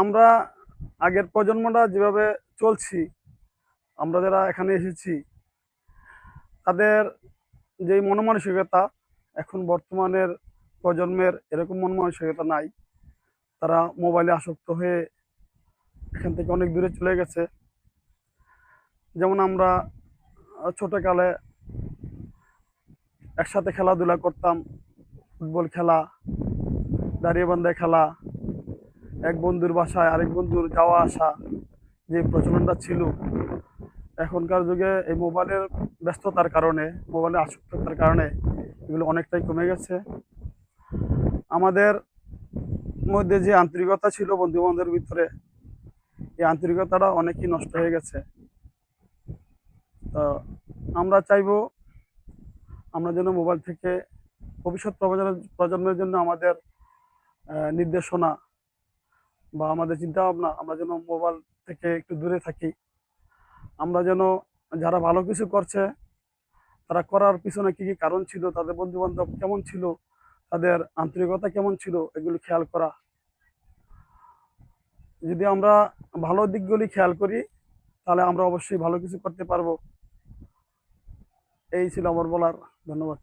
আমরা আগের প্রজন্মটা যেভাবে চলছি, আমরা যারা এখানে এসেছি, তাদের যে মনমানসিকতা, এখন বর্তমানের প্রজন্মের এরকম মনমানসিকতা নাই। তারা মোবাইলে আসক্ত হয়ে এখান থেকে অনেক দূরে চলে গেছে। যেমন আমরা ছোটকালে একসাথে খেলাধুলা করতাম, ফুটবল খেলা, দাঁড়িয়ে বান্ধা খেলা, এক বন্ধুর বাসায় আরেক বন্ধুর যাওয়া আসা, যে প্রচলনটা ছিল, এখনকার যুগে এই মোবাইলের ব্যস্ততার কারণে, মোবাইলের আসক্ততার কারণে এগুলো অনেকটাই কমে গেছে। আমাদের মধ্যে যে আন্তরিকতা ছিল বন্ধু বান্ধবের ভিতরে, এই আন্তরিকতাটা অনেকই নষ্ট হয়ে গেছে। তো আমরা চাইবো আমরা যেন মোবাইল থেকে ভবিষ্যৎ প্রজন্মের জন্য আমাদের নির্দেশনা বা আমাদের চিন্তা ভাবনা, আমরা যেন মোবাইল থেকে একটু দূরে থাকি। আমরা যেন যারা ভালো কিছু করছে, তারা করার পিছনে কি কি কারণ ছিল, তাদের বন্ধু বান্ধব কেমন ছিল, তাদের আন্তরিকতা কেমন ছিল, এগুলো খেয়াল করা। যদি আমরা ভালো দিকগুলি খেয়াল করি, তাহলে আমরা অবশ্যই ভালো কিছু করতে পারবো। এই ছিল আমার বলার। ধন্যবাদ।